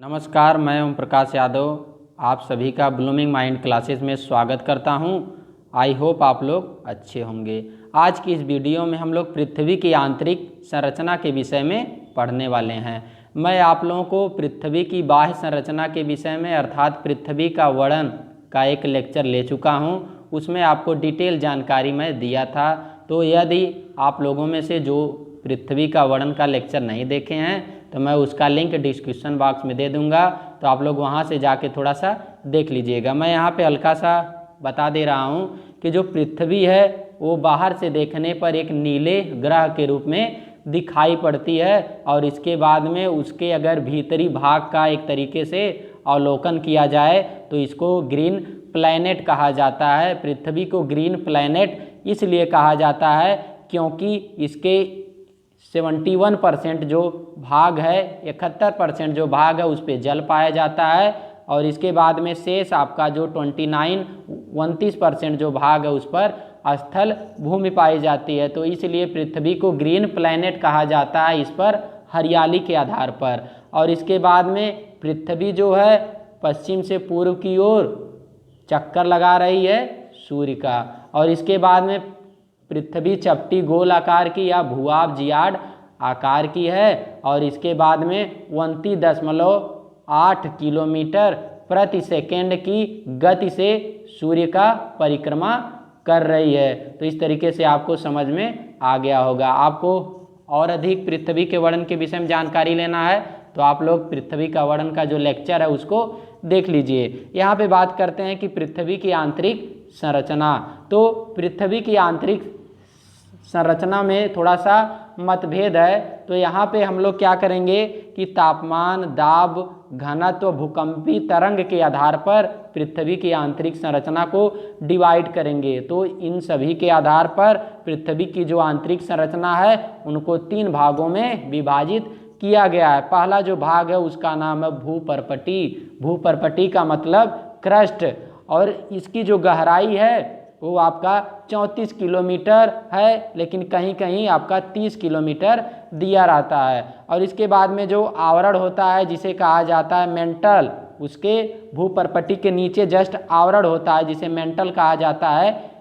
नमस्कार, मैं ओम प्रकाश यादव आप सभी का ब्लूमिंग माइंड क्लासेस में स्वागत करता हूं। आई होप आप लोग अच्छे होंगे। आज की इस वीडियो में हम लोग पृथ्वी की आंतरिक संरचना के विषय में पढ़ने वाले हैं। मैं आप लोगों को पृथ्वी की बाह्य संरचना के विषय में अर्थात पृथ्वी का वर्णन का एक लेक्चर ले चुका हूं। उसमें आपको डिटेल जानकारी मैं दिया था। तो यदि आप लोगों में से जो पृथ्वी का वर्णन का लेक्चर नहीं देखे हैं तो मैं उसका लिंक डिस्क्रिप्शन बॉक्स में दे दूंगा, तो आप लोग वहां से जाके थोड़ा सा देख लीजिएगा। मैं यहाँ पे हल्का सा बता दे रहा हूँ कि जो पृथ्वी है वो बाहर से देखने पर एक नीले ग्रह के रूप में दिखाई पड़ती है, और इसके बाद में उसके अगर भीतरी भाग का एक तरीके से अवलोकन किया जाए तो इसको ग्रीन प्लैनेट कहा जाता है। पृथ्वी को ग्रीन प्लैनेट इसलिए कहा जाता है क्योंकि इसके 71% जो भाग है, 71% जो भाग है उस पर जल पाया जाता है, और इसके बाद में शेष आपका जो 29-29% जो भाग है उस पर स्थल भूमि पाई जाती है। तो इसलिए पृथ्वी को ग्रीन प्लैनेट कहा जाता है, इस पर हरियाली के आधार पर। और इसके बाद में पृथ्वी जो है पश्चिम से पूर्व की ओर चक्कर लगा रही है सूर्य का, और इसके बाद में पृथ्वी चपटी गोल आकार की या भूआब जियाड आकार की है, और इसके बाद में 29.8 किलोमीटर प्रति सेकेंड की गति से सूर्य का परिक्रमा कर रही है। तो इस तरीके से आपको समझ में आ गया होगा। आपको और अधिक पृथ्वी के वर्णन के विषय में जानकारी लेना है तो आप लोग पृथ्वी का वर्णन का जो लेक्चर है उसको देख लीजिए। यहाँ पे बात करते हैं कि पृथ्वी की आंतरिक संरचना। तो पृथ्वी की आंतरिक संरचना में थोड़ा सा मतभेद है। तो यहाँ पे हम लोग क्या करेंगे कि तापमान, दाब, घनत्व, भूकंपी तरंग के आधार पर पृथ्वी की आंतरिक संरचना को डिवाइड करेंगे। तो इन सभी के आधार पर पृथ्वी की जो आंतरिक संरचना है उनको 3 भागों में विभाजित किया गया है। पहला जो भाग है उसका नाम है भूपर्पटी। भूपर्पटी का मतलब क्रस्ट, और इसकी जो गहराई है वो आपका 34 किलोमीटर है, लेकिन कहीं कहीं आपका 30 किलोमीटर दिया रहता है। और इसके बाद में जो आवरण होता है जिसे कहा जाता है मेंटल, उसके भूपर्पटी के नीचे जस्ट आवरण होता है जिसे मेंटल कहा जाता है।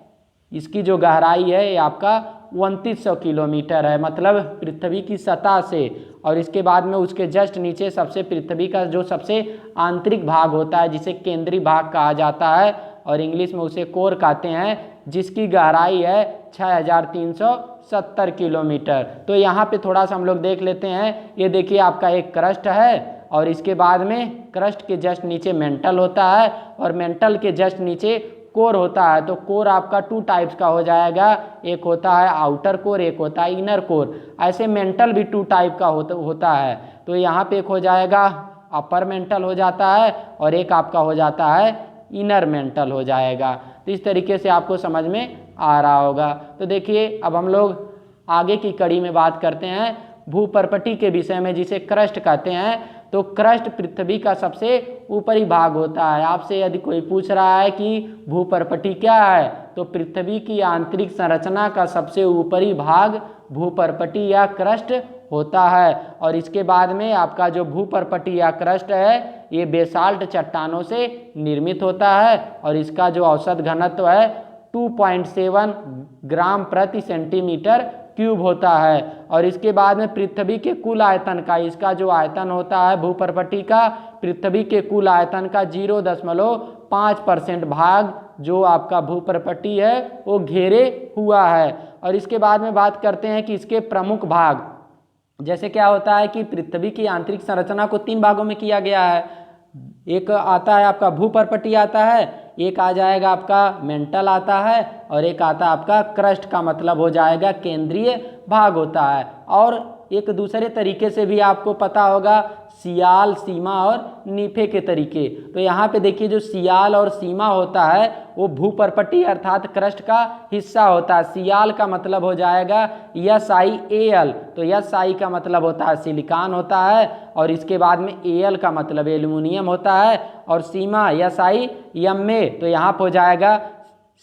इसकी जो गहराई है ये आपका 2900 किलोमीटर है, मतलब पृथ्वी की सतह से। और इसके बाद में उसके जस्ट नीचे सबसे पृथ्वी का जो सबसे आंतरिक भाग होता है जिसे केंद्रीय भाग कहा जाता है, और इंग्लिश में उसे कोर कहते हैं, जिसकी गहराई है 6370 किलोमीटर। तो यहाँ पे थोड़ा सा हम लोग देख लेते हैं। ये देखिए आपका एक क्रस्ट है, और इसके बाद में क्रस्ट के जस्ट नीचे मेंटल होता है, और मेंटल के जस्ट नीचे कोर होता है। तो कोर आपका 2 टाइप्स का हो जाएगा, एक होता है आउटर कोर, एक होता है इनर कोर। ऐसे मेंटल भी 2 टाइप का होता है। तो यहाँ पे एक हो जाएगा अपर मेंटल हो जाता है, और एक आपका हो जाता है इनर मेंटल हो जाएगा। तो इस तरीके से आपको समझ में आ रहा होगा। तो देखिए अब हम लोग आगे की कड़ी में बात करते हैं भूपर्पटी के विषय में, जिसे क्रस्ट कहते हैं। तो क्रस्ट पृथ्वी का सबसे ऊपरी भाग होता है। आपसे यदि कोई पूछ रहा है कि भूपर्पटी क्या है, तो पृथ्वी की आंतरिक संरचना का सबसे ऊपरी भाग भूपर्पटी या क्रस्ट होता है। और इसके बाद में आपका जो भूपर्पटी या क्रस्ट है ये बेसाल्ट चट्टानों से निर्मित होता है, और इसका जो औसत घनत्व है 2.7 ग्राम प्रति सेंटीमीटर क्यूब होता है। और इसके बाद में पृथ्वी के कुल आयतन का, इसका जो आयतन होता है भूपर्पटी का, पृथ्वी के कुल आयतन का 0.5% भाग जो आपका भूपर्पटी है वो घेरे हुआ है। और इसके बाद में बात करते हैं कि इसके प्रमुख भाग, जैसे क्या होता है कि पृथ्वी की आंतरिक संरचना को 3 भागों में किया गया है। एक आता है आपका भूपर्पटी आता है, एक आ जाएगा आपका मेंटल आता है, और एक आता है आपका क्रस्ट का मतलब हो जाएगा केंद्रीय भाग होता है। और एक दूसरे तरीके से भी आपको पता होगा सियाल, सीमा और नीफे के तरीके। तो यहाँ पे देखिए जो सियाल और सीमा होता है वो भूपर्पटी अर्थात क्रस्ट का हिस्सा होता है। सियाल का मतलब हो जाएगा SiAl, तो SI का मतलब होता है सिलिकॉन होता है, और इसके बाद में Al का मतलब एल्यूमिनियम होता है, और सीमा SiMa, तो यहाँ पर हो जाएगा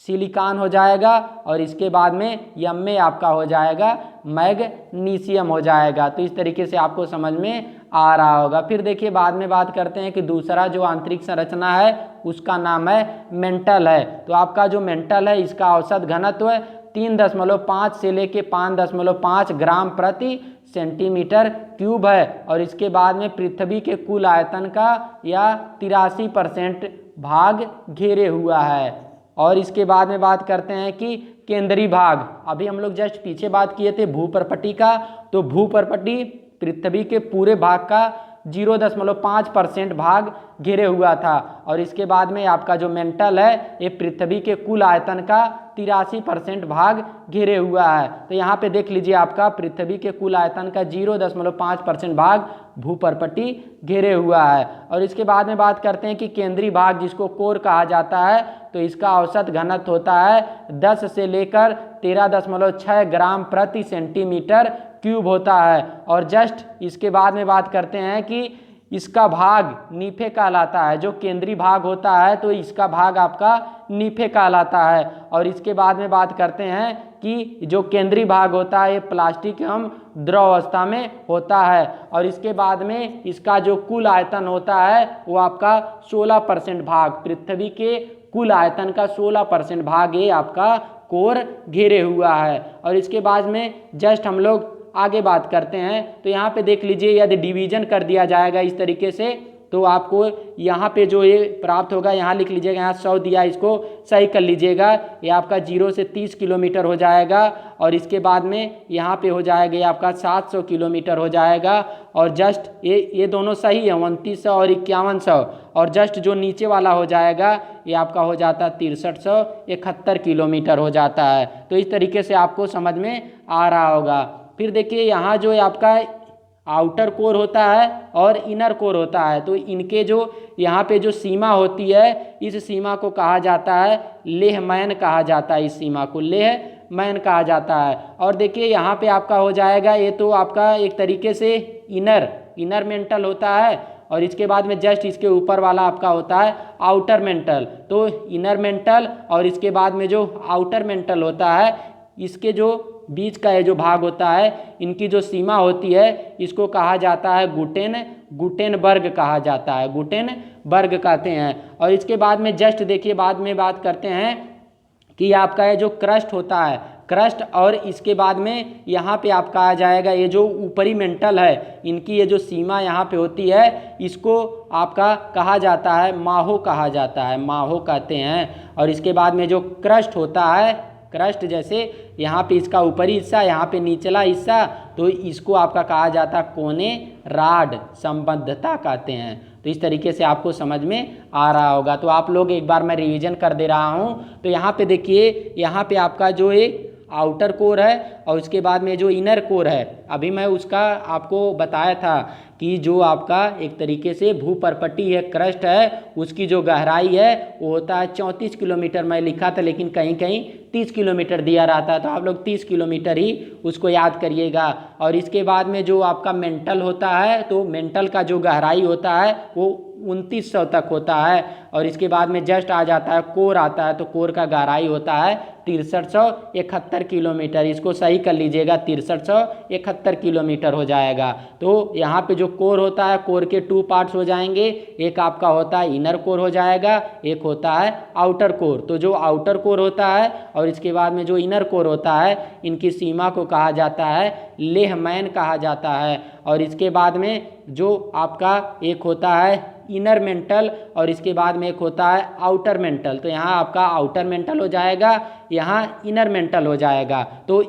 सिलिकॉन हो जाएगा, और इसके बाद में यम में आपका हो जाएगा मैग्नीशियम हो जाएगा। तो इस तरीके से आपको समझ में आ रहा होगा। फिर देखिए बाद में बात करते हैं कि दूसरा जो आंतरिक संरचना है उसका नाम है मेंटल है। तो आपका जो मेंटल है इसका औसत घनत्व 3.5 से लेके 5.5 ग्राम प्रति सेंटीमीटर क्यूब है और इसके बाद में पृथ्वी के कुल आयतन का या 83% भाग घेरे हुआ है। और इसके बाद में बात करते हैं कि केंद्रीय भाग, अभी हम लोग जस्ट पीछे बात किए थे भूपर्पटी का, तो भूपर्पटी पृथ्वी के पूरे भाग का 0.5% भाग घेरे हुआ था और इसके बाद में आपका जो मेंटल है ये पृथ्वी के कुल आयतन का 83% भाग घेरे हुआ है। तो यहाँ पे देख लीजिए आपका पृथ्वी के कुल आयतन का 0.5% भाग भूपर्पटी घेरे हुआ है। और इसके बाद में बात करते हैं कि केंद्रीय भाग जिसको कोर कहा जाता है, तो इसका औसत घनत्व होता है 10 से लेकर 13.6 ग्राम प्रति सेंटीमीटर क्यूब होता है। और जस्ट इसके बाद में बात करते हैं कि इसका भाग नीफे कहलाता है। जो केंद्रीय भाग होता है तो इसका भाग आपका नीफे कहलाता है। और इसके बाद में बात करते हैं कि जो केंद्रीय भाग होता है ये प्लास्टिक एवं द्रव अवस्था में होता है। और इसके बाद में इसका जो कुल आयतन होता है वो आपका 16% भाग, पृथ्वी के कुल आयतन का 16% भाग ये आपका कोर घेरे हुआ है। और इसके बाद में जस्ट हम लोग आगे बात करते हैं, तो यहाँ पे देख लीजिए यदि डिवीजन कर दिया जाएगा इस तरीके से तो आपको यहाँ पे जो ये प्राप्त होगा, यहाँ लिख लीजिएगा, यहाँ 100 दिया, इसको सही कर लीजिएगा। ये आपका 0 से 30 किलोमीटर हो जाएगा और इसके बाद में यहाँ पे हो जाएगा ये आपका 700 किलोमीटर हो जाएगा। और जस्ट ये दोनों सही है, 2900 और 5100। और जस्ट जो नीचे वाला हो जाएगा ये आपका हो जाता है 6371 किलोमीटर हो जाता है। तो इस तरीके से आपको समझ में आ रहा होगा। फिर देखिए यहाँ जो आपका आउटर कोर होता है और इनर कोर होता है, तो इनके जो यहाँ पे जो सीमा होती है इस सीमा को कहा जाता है लेहमैन कहा जाता है। इस सीमा को लेहमैन कहा जाता है। और देखिए यहाँ पे आपका हो जाएगा ये तो आपका एक तरीके से इनर मेंटल होता है और इसके बाद में जस्ट इसके ऊपर वाला आपका होता है आउटर मेंटल। तो इनर मेंटल और इसके बाद में जो आउटर मेंटल होता है इसके जो बीच का ये जो भाग होता है इनकी जो सीमा होती है इसको कहा जाता है गुटेनबर्ग कहा जाता है, गुटेनबर्ग कहते हैं। और इसके बाद में जस्ट देखिए बाद में बात करते हैं कि आपका ये जो क्रस्ट होता है, क्रस्ट, और इसके बाद में यहाँ पे आपका आ जाएगा ये जो ऊपरी मेंटल है, इनकी ये जो सीमा यहाँ पे होती है इसको आपका कहा जाता है माहो कहा जाता है, माहो कहते हैं। और इसके बाद में जो क्रस्ट होता है, क्रस्ट जैसे यहाँ पे इसका ऊपरी हिस्सा, यहाँ पे निचला हिस्सा, तो इसको आपका कहा जाता है कोने राड संबद्धता कहते हैं। तो इस तरीके से आपको समझ में आ रहा होगा। तो आप लोग एक बार मैं रिवीजन कर दे रहा हूँ। तो यहाँ पे देखिए, यहाँ पे आपका जो एक आउटर कोर है और उसके बाद में जो इनर कोर है, अभी मैं उसका आपको बताया था कि जो आपका एक तरीके से भूपर्पटी है, क्रस्ट है, उसकी जो गहराई है वो होता है 34 किलोमीटर। मैं लिखा था लेकिन कहीं कहीं 30 किलोमीटर दिया रहता है, तो आप लोग 30 किलोमीटर ही उसको याद करिएगा। और इसके बाद में जो आपका मेंटल होता है, तो मेंटल का जो गहराई होता है वो 2900 तक होता है। और इसके बाद में जस्ट आ जाता है कोर आता है, तो कोर का गहराई होता है 6371 किलोमीटर। इसको सही कर लीजिएगा, 6371 किलोमीटर हो जाएगा। तो यहाँ पे जो कोर होता है, कोर के 2 पार्ट्स हो जाएंगे, एक आपका होता है इनर कोर हो जाएगा, एक होता है आउटर कोर। तो जो आउटर कोर होता है और इसके बाद में जो इनर कोर होता है, इनकी सीमा को कहा जाता है लेहमैन कहा जाता है। और इसके बाद में जो आपका एक होता है इनर मेंटल और इसके बाद में एक होता है आउटर मेंटल। तो यहाँ आपका आउटर मेंटल हो जाएगा, यहाँ इनर मेंटल हो जाएगा। तो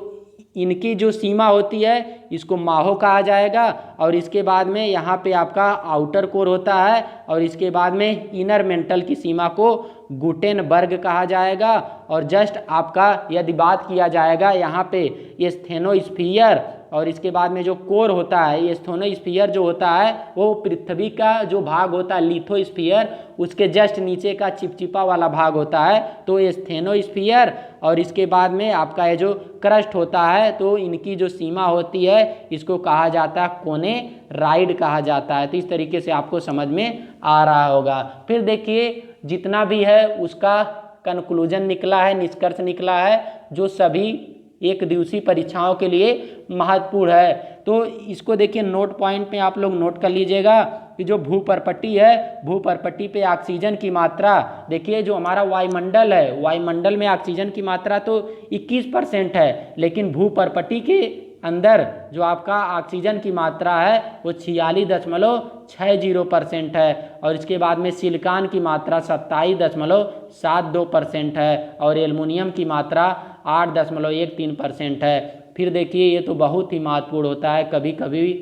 इनकी जो सीमा होती है इसको माहो कहा जाएगा। और इसके बाद में यहाँ पे आपका आउटर कोर होता है और इसके बाद में इनर मेंटल की सीमा को गुटेनबर्ग कहा जाएगा। और जस्ट आपका यदि बात किया जाएगा यहाँ पे ये स्थेनोस्फीयर और इसके बाद में जो कोर होता है, ये स्थेनोस्फीयर जो होता है वो पृथ्वी का जो भाग होता है लिथोस्फीयर, उसके जस्ट नीचे का चिपचिपा वाला भाग होता है, तो ये स्थेनोस्फीयर। और इसके बाद में आपका ये जो क्रस्ट होता है, तो इनकी जो सीमा होती है इसको कहा जाता है कोने राइड कहा जाता है। तो इस तरीके से आपको समझ में आ रहा होगा। फिर देखिए जितना भी है उसका कंक्लूजन निकला है, निष्कर्ष निकला है, जो सभी एक दिवसीय परीक्षाओं के लिए महत्वपूर्ण है। तो इसको देखिए नोट पॉइंट पे आप लोग नोट कर लीजिएगा कि जो भूपर्पट्टी है, भूपर्पट्टी पे ऑक्सीजन की मात्रा, देखिए जो हमारा वायुमंडल है, वायुमंडल में ऑक्सीजन की मात्रा तो 21% है, लेकिन भूपर्पट्टी के अंदर जो आपका ऑक्सीजन की मात्रा है वो 46.60% है। और इसके बाद में सिलिकॉन की मात्रा 27.72% है और एल्युमिनियम की मात्रा 8.13% है। फिर देखिए ये तो बहुत ही महत्वपूर्ण होता है, कभी कभी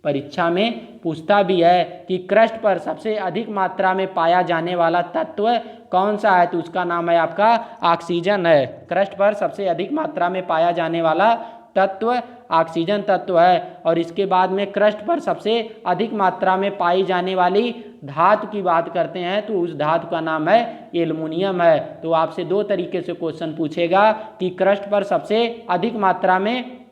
परीक्षा में पूछता भी है कि क्रस्ट पर सबसे अधिक मात्रा में पाया जाने वाला तत्व कौन सा है, तो उसका नाम है आपका ऑक्सीजन है। क्रस्ट पर सबसे अधिक मात्रा में पाया जाने वाला तत्व ऑक्सीजन तत्व है। और इसके बाद में क्रस्ट पर सबसे अधिक मात्रा में पाई जाने वाली धातु की बात करते हैं तो उस धातु का नाम है एल्युमिनियम है। तो आपसे दो तरीके से क्वेश्चन पूछेगा कि क्रस्ट पर सबसे अधिक मात्रा में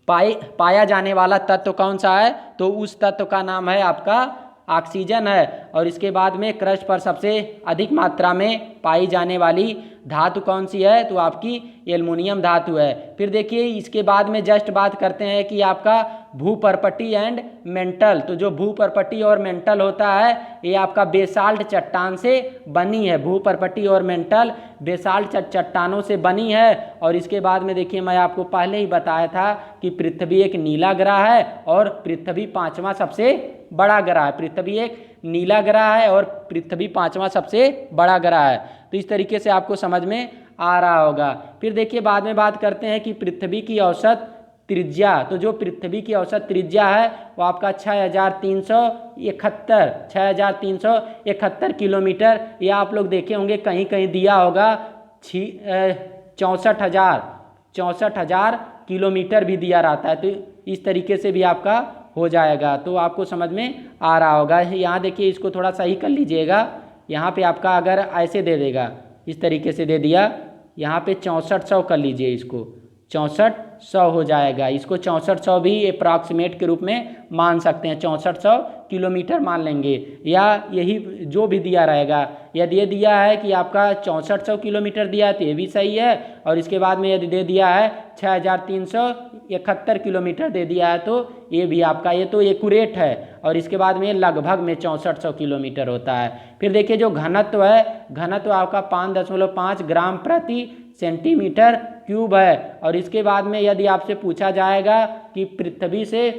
पाया जाने वाला तत्व कौन सा है, तो उस तत्व का नाम है आपका ऑक्सीजन है। और इसके बाद में क्रस्ट पर सबसे अधिक मात्रा में पाई जाने वाली धातु कौन सी है, तो आपकी एल्युमिनियम धातु है। फिर देखिए इसके बाद में जस्ट बात करते हैं कि आपका भूपर्पट्टी एंड मेंटल। तो जो भूपर्पट्टी और मेंटल होता है ये आपका बेसाल्ट चट्टान से बनी है। भूपर्पट्टी और मेंटल बेसाल्ट चट्टानों से बनी है। और इसके बाद में देखिए मैं आपको पहले ही बताया था कि पृथ्वी एक नीला ग्रह है और पृथ्वी पांचवा सबसे बड़ा ग्रह है। पृथ्वी एक नीला ग्रह है और पृथ्वी पांचवा सबसे बड़ा ग्रह है। तो इस तरीके से आपको समझ में आ रहा होगा। फिर देखिए बाद में बात करते हैं कि पृथ्वी की औसत त्रिज्या। तो जो पृथ्वी की औसत त्रिज्या है वो आपका 6371 किलोमीटर। या आप लोग देखे होंगे कहीं कहीं दिया होगा 64,000 किलोमीटर भी दिया रहता है। तो इस तरीके से भी आपका हो जाएगा, तो आपको समझ में आ रहा होगा। यहाँ देखिए इसको थोड़ा सही कर लीजिएगा। यहाँ पे आपका अगर ऐसे दे देगा, इस तरीके से दे दिया, यहाँ पे 6400 कर लीजिए, इसको 6400 हो जाएगा। इसको 6400 भी अप्रॉक्सीमेट के रूप में मान सकते हैं, 6400 किलोमीटर मान लेंगे। या यही जो भी दिया रहेगा, यदि ये दिया है कि आपका 6400 किलोमीटर दिया है तो ये भी सही है। और इसके बाद में यदि दे दिया है 6371 किलोमीटर दे दिया है तो ये भी आपका, ये तो एक्यूरेट है। और इसके बाद में लगभग में 6400 किलोमीटर होता है। फिर देखिए जो घनत्व है, घनत्व आपका 5.5 ग्राम प्रति सेंटीमीटर क्यूब है। और इसके बाद में यदि आपसे पूछा जाएगा कि पृथ्वी से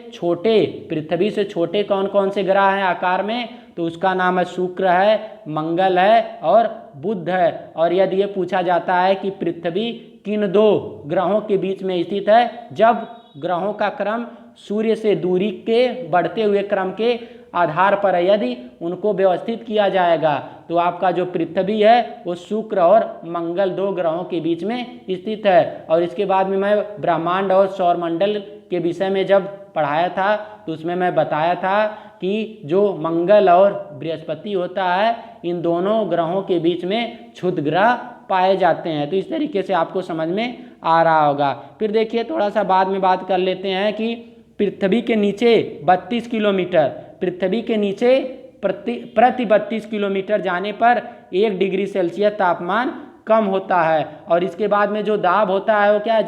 छोटे कौन कौन से ग्रह हैं आकार में, तो उसका नाम है शुक्र है, मंगल है और बुध है। और यदि ये पूछा जाता है कि पृथ्वी किन दो ग्रहों के बीच में स्थित है, जब ग्रहों का क्रम सूर्य से दूरी के बढ़ते हुए क्रम के आधार पर है, यदि उनको व्यवस्थित किया जाएगा तो आपका जो पृथ्वी है वो शुक्र और मंगल दो ग्रहों के बीच में स्थित है। और इसके बाद में मैं ब्रह्मांड और सौरमंडल के विषय में जब पढ़ाया था तो उसमें मैं बताया था कि जो मंगल और बृहस्पति होता है, इन दोनों ग्रहों के बीच में क्षुद्र ग्रह पाए जाते हैं। तो इस तरीके से आपको समझ में आ रहा होगा। फिर देखिए थोड़ा सा बाद में बात कर लेते हैं कि पृथ्वी के नीचे 32 किलोमीटर, पृथ्वी के नीचे प्रति 32 किलोमीटर जाने पर 1 डिग्री सेल्सियस तापमान कम होता है। और इसके बाद में जो दाब होता है वो क्या है,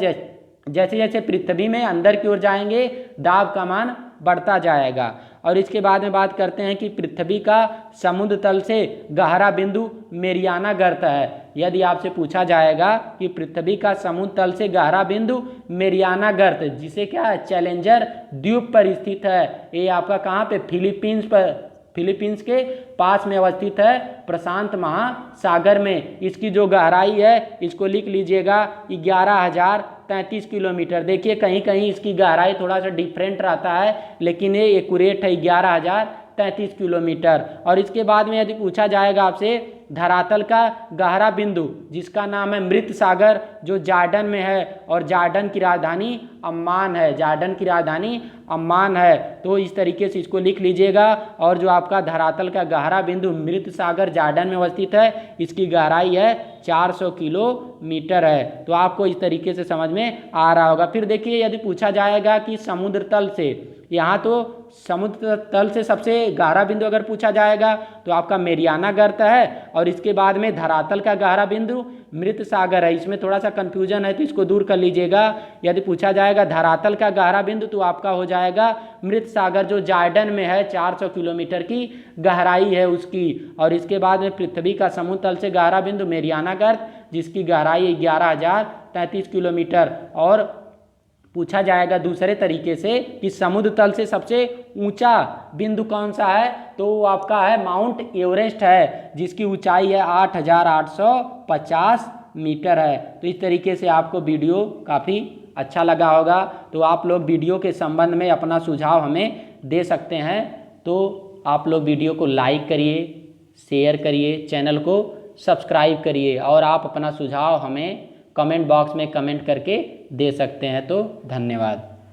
जैसे जैसे पृथ्वी में अंदर की ओर जाएंगे दाब का मान बढ़ता जाएगा। और इसके बाद में बात करते हैं कि पृथ्वी का समुद्र तल से गहरा बिंदु मेरियाना गर्त है। यदि आपसे पूछा जाएगा कि पृथ्वी का समुद्र तल से गहरा बिंदु मेरियाना गर्त, जिसे क्या है चैलेंजर द्वीप पर स्थित है, ये आपका कहाँ पे, फिलीपींस के पास में अवस्थित है, प्रशांत महासागर में। इसकी जो गहराई है इसको लिख लीजिएगा 11,033 किलोमीटर। देखिए कहीं कहीं इसकी गहराई थोड़ा सा डिफरेंट रहता है, लेकिन ये एक्यूरेट है 11,033 किलोमीटर। और इसके बाद में यदि पूछा जाएगा आपसे धरातल का गहरा बिंदु, जिसका नाम है मृत सागर, जो जॉर्डन में है और जॉर्डन की राजधानी अम्मान है, जॉर्डन की राजधानी अम्मान है। तो इस तरीके से इसको लिख लीजिएगा। और जो आपका धरातल का गहरा बिंदु मृत सागर जॉर्डन में अवस्थित है, इसकी गहराई है 400 किलोमीटर है। तो आपको इस तरीके से समझ में आ रहा होगा। फिर देखिए यदि पूछा जाएगा कि समुद्र तल से, यहाँ तो समुद्र तल से सबसे गहरा बिंदु अगर पूछा जाएगा तो आपका मेरियाना गर्त है, और इसके बाद में धरातल का गहरा बिंदु मृत सागर है। इसमें थोड़ा सा कन्फ्यूजन है तो इसको दूर कर लीजिएगा। यदि पूछा जाएगा धरातल का गहरा बिंदु तो आपका हो जाएगा मृत सागर, जो जॉर्डन में है, 400 किलोमीटर की गहराई है उसकी। और इसके बाद में पृथ्वी का समुद्र तल से गहरा बिंदु मेरियाना गर्त, जिसकी गहराई 11,033 किलोमीटर। और पूछा जाएगा दूसरे तरीके से कि समुद्र तल से सबसे ऊंचा बिंदु कौन सा है, तो वो आपका है माउंट एवरेस्ट है, जिसकी ऊंचाई है 8,850 मीटर है। तो इस तरीके से आपको वीडियो काफ़ी अच्छा लगा होगा। तो आप लोग वीडियो के संबंध में अपना सुझाव हमें दे सकते हैं। तो आप लोग वीडियो को लाइक करिए, शेयर करिए, चैनल को सब्सक्राइब करिए, और आप अपना सुझाव हमें कमेंट बॉक्स में कमेंट करके दे सकते हैं। तो धन्यवाद।